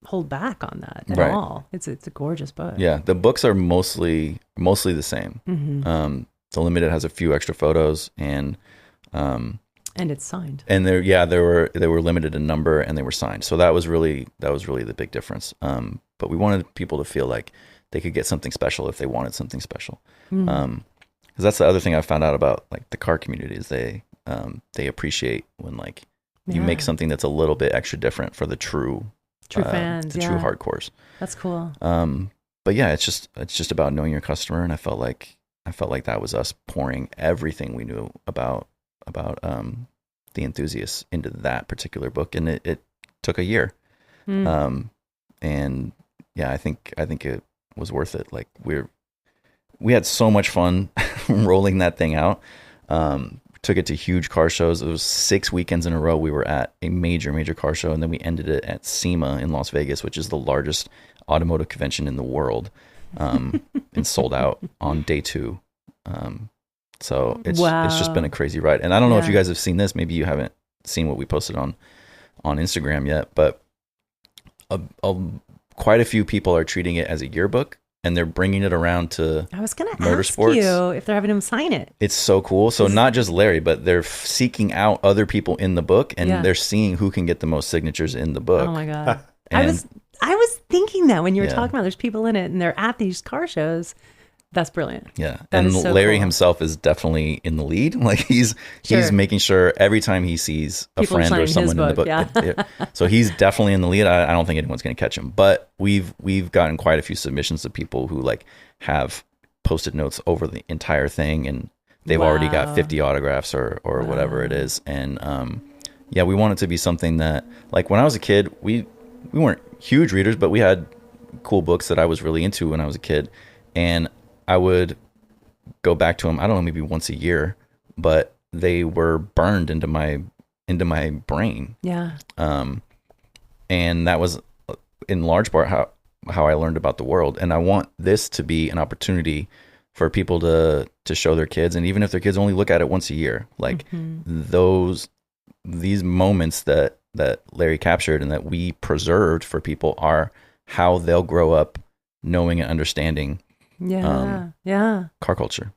hold back on that at all. It's a gorgeous book. Yeah. The books are mostly the same. Mm-hmm. The limited has a few extra photos and it's signed. And they were limited in number and they were signed. So that was really the big difference. But we wanted people to feel like they could get something special if they wanted something special. Because that's the other thing I found out about like the car community is they appreciate when like you make something that's a little bit extra different for the true fans, the true hardcores. That's cool. But yeah, it's just about knowing your customer, and I felt like that was us pouring everything we knew about the enthusiasts into that particular book, and it took a year. And yeah, I think it was worth it. Like we had so much fun rolling that thing out. Took it to huge car shows. It was 6 weekends in a row we were at a major car show, and then we ended it at SEMA in Las Vegas, which is the largest automotive convention in the world, and sold out on day 2. So it's just been a crazy ride. And I don't know if you guys have seen this. Maybe you haven't seen what we posted on Instagram yet, but quite a few people are treating it as a yearbook, and they're bringing it around to I was going to ask motorsports. you if they're having him sign it. It's so cool. So not just Larry, but they're seeking out other people in the book, and they're seeing who can get the most signatures in the book. Oh my God. I was thinking that when you were talking about there's people in it and they're at these car shows. That's brilliant. Yeah. That and so Larry cool. himself is definitely in the lead. Like he's making sure every time he sees a People friend or someone in the book. Yeah. So he's definitely in the lead. I don't think anyone's going to catch him, but we've gotten quite a few submissions of people who like have Post-it notes over the entire thing, and they've already got 50 autographs or whatever it is. And we want it to be something that, like when I was a kid, we weren't huge readers, but we had cool books that I was really into when I was a kid, and I would go back to them, I don't know, maybe once a year, but they were burned into my brain. Yeah. And that was in large part how I learned about the world. And I want this to be an opportunity for people to show their kids, and even if their kids only look at it once a year, like these moments that Larry captured and that we preserved for people are how they'll grow up knowing and understanding car culture.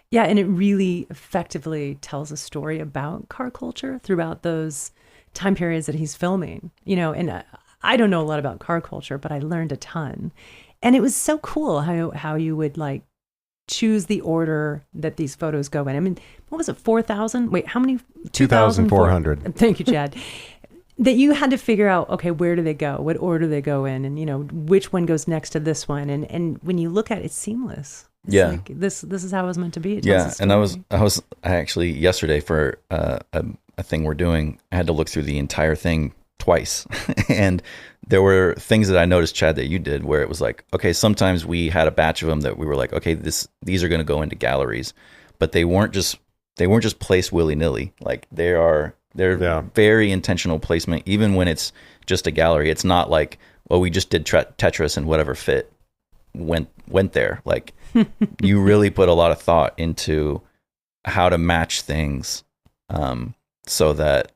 Yeah, and it really effectively tells a story about car culture throughout those time periods that he's filming. And I don't know a lot about car culture, but I learned a ton. And it was so cool how you would like choose the order that these photos go in. I mean, what was it, 4,000? Wait, how many? 2,400. Thank you, Chad. That you had to figure out, okay, where do they go? What order do they go in? And, which one goes next to this one? And when you look at it, it's seamless. It's like, this is how it was meant to be. And I actually yesterday for a thing we're doing, I had to look through the entire thing twice. And there were things that I noticed, Chad, that you did where it was like, okay, sometimes we had a batch of them that we were like, okay, these are going to go into galleries, but they weren't just placed willy-nilly. Like they're very intentional placement, even when it's just a gallery. It's not like, well, we just did Tetris and whatever fit went there. Like you really put a lot of thought into how to match things so that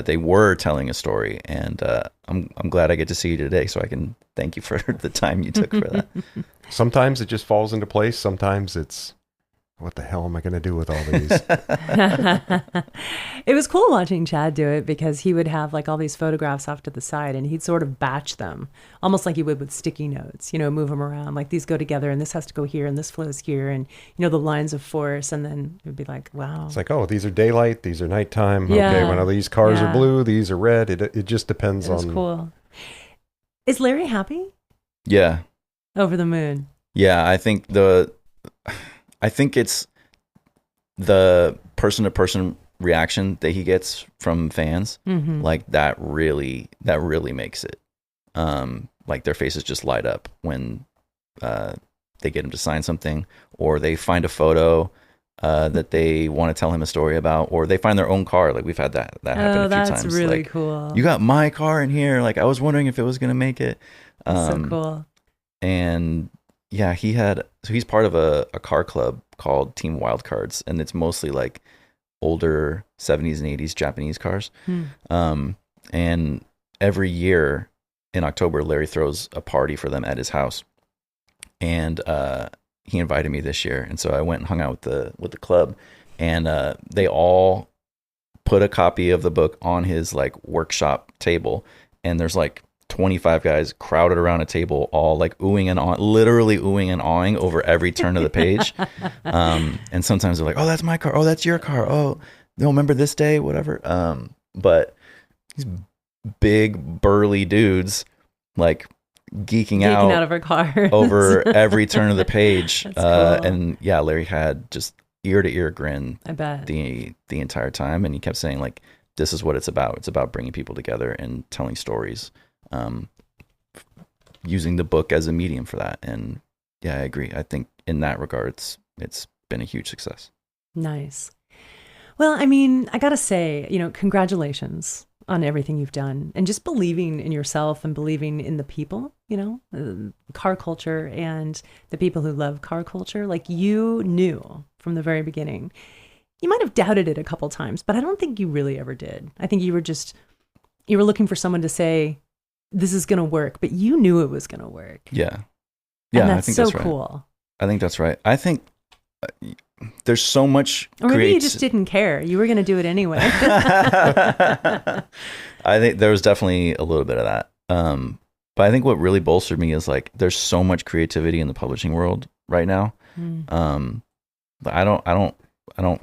they were telling a story. And I'm glad I get to see you today, so I can thank you for the time you took for that. Sometimes it just falls into place. Sometimes it's, what the hell am I going to do with all these? It was cool watching Chad do it because he would have like all these photographs off to the side and he'd sort of batch them almost like he would with sticky notes, move them around. Like these go together and this has to go here and this flows here and, the lines of force. And then it would be like, wow. It's like, oh, these are daylight. These are nighttime. Yeah. Okay, when all these cars are blue, these are red. It just depends on. It's cool. Is Larry happy? Yeah. Over the moon. Yeah, I think it's the person-to-person reaction that he gets from fans, like that really makes it. Like their faces just light up when they get him to sign something, or they find a photo that they want to tell him a story about, or they find their own car. Like we've had that happen a few times. That's really like, cool. You got my car in here. Like I was wondering if it was going to make it. So cool. And yeah, he's part of a car club called Team Wildcards, and it's mostly like older 70s and 80s Japanese cars. And every year in October, Larry throws a party for them at his house. And he invited me this year, and so I went and hung out with the club, and they all put a copy of the book on his like workshop table, and there's like 25 guys crowded around a table, all like literally oohing and awing over every turn of the page. And sometimes they're like, "Oh, that's my car. Oh, that's your car. Oh, no, remember this day, whatever." But these big burly dudes like geeking out of her car over every turn of the page. Cool. And yeah, Larry had just ear to ear grin, I bet, the entire time, and he kept saying like, "This is what it's about. It's about bringing people together and telling stories, using the book as a medium for that." And yeah, I agree. I think in that regard, it's been a huge success. Nice. Well, I mean, I gotta say, congratulations on everything you've done, and just believing in yourself and believing in the people, car culture and the people who love car culture. Like you knew from the very beginning. You might have doubted it a couple times, but I don't think you really ever did. I think you were looking for someone to say, this is going to work, but you knew it was going to work. Yeah. Yeah. And that's I think so that's right. cool. I think that's right. I think there's so much. Or maybe you just didn't care. You were going to do it anyway. I think there was definitely a little bit of that. But I think what really bolstered me is like, there's so much creativity in the publishing world right now. But I don't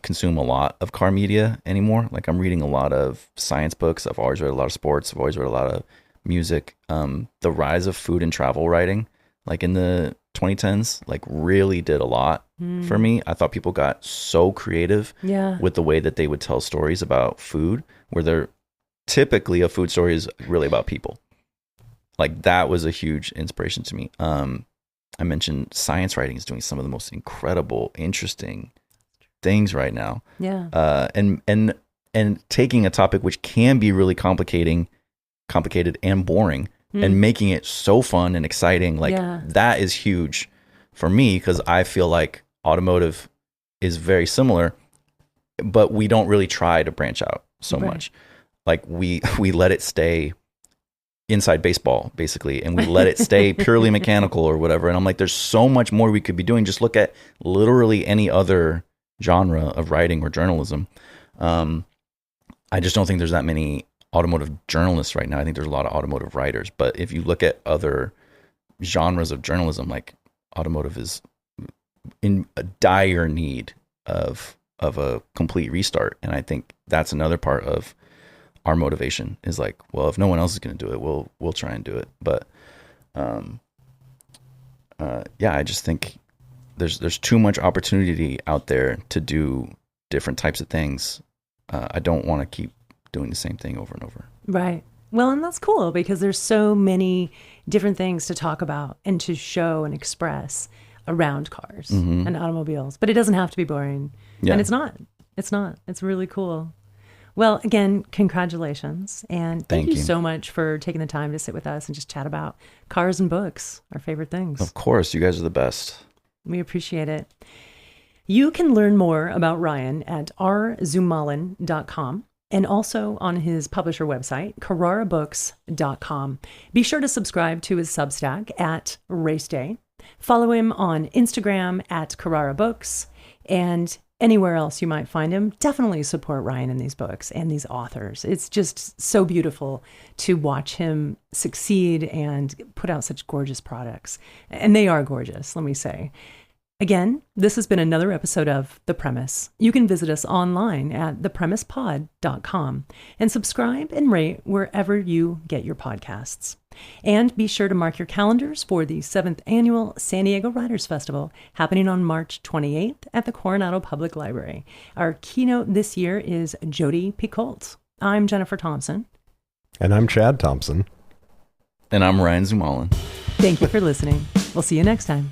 consume a lot of car media anymore. Like I'm reading a lot of science books. I've always read a lot of sports. I've always read a lot of music. The rise of food and travel writing, like in the 2010s, like really did a lot for me. I thought people got so creative with the way that they would tell stories about food, where they're typically a food story is really about people. Like that was a huge inspiration to me. I mentioned science writing is doing some of the most incredible, interesting things right now. Yeah. And taking a topic which can be really complicated and boring, and making it so fun and exciting. Like that is huge for me, because I feel like automotive is very similar, but we don't really try to branch out so much. Like we let it stay inside baseball basically, and we let it stay purely mechanical or whatever. And I'm like, there's so much more we could be doing. Just look at literally any other genre of writing or journalism. I just don't think there's that many automotive journalists right now. I think there's a lot of automotive writers, but if you look at other genres of journalism, like automotive is in a dire need of a complete restart. And I think that's another part of our motivation is like, well, if no one else is going to do it, we'll try and do it. But I just think there's too much opportunity out there to do different types of things. I don't want to keep doing the same thing over and over. Right. Well, and that's cool because there's so many different things to talk about and to show and express around cars and automobiles, but it doesn't have to be boring. And it's not. It's really cool. Well, again, congratulations. And thank you so much for taking the time to sit with us and just chat about cars and books, our favorite things. Of course. You guys are the best. We appreciate it. You can learn more about Ryan at rzummallen.com and also on his publisher website, carrarabooks.com. Be sure to subscribe to his Substack at Race Day. Follow him on Instagram at Carrara Books, and anywhere else you might find him. Definitely support Ryan in these books and these authors. It's just so beautiful to watch him succeed and put out such gorgeous products. And they are gorgeous, let me say. Again, this has been another episode of The Premise. You can visit us online at thepremisepod.com and subscribe and rate wherever you get your podcasts. And be sure to mark your calendars for the 7th Annual San Diego Writers Festival happening on March 28th at the Coronado Public Library. Our keynote this year is Jodi Picoult. I'm Jennifer Thompson. And I'm Chad Thompson. And I'm Ryan ZumMallen. Thank you for listening. We'll see you next time.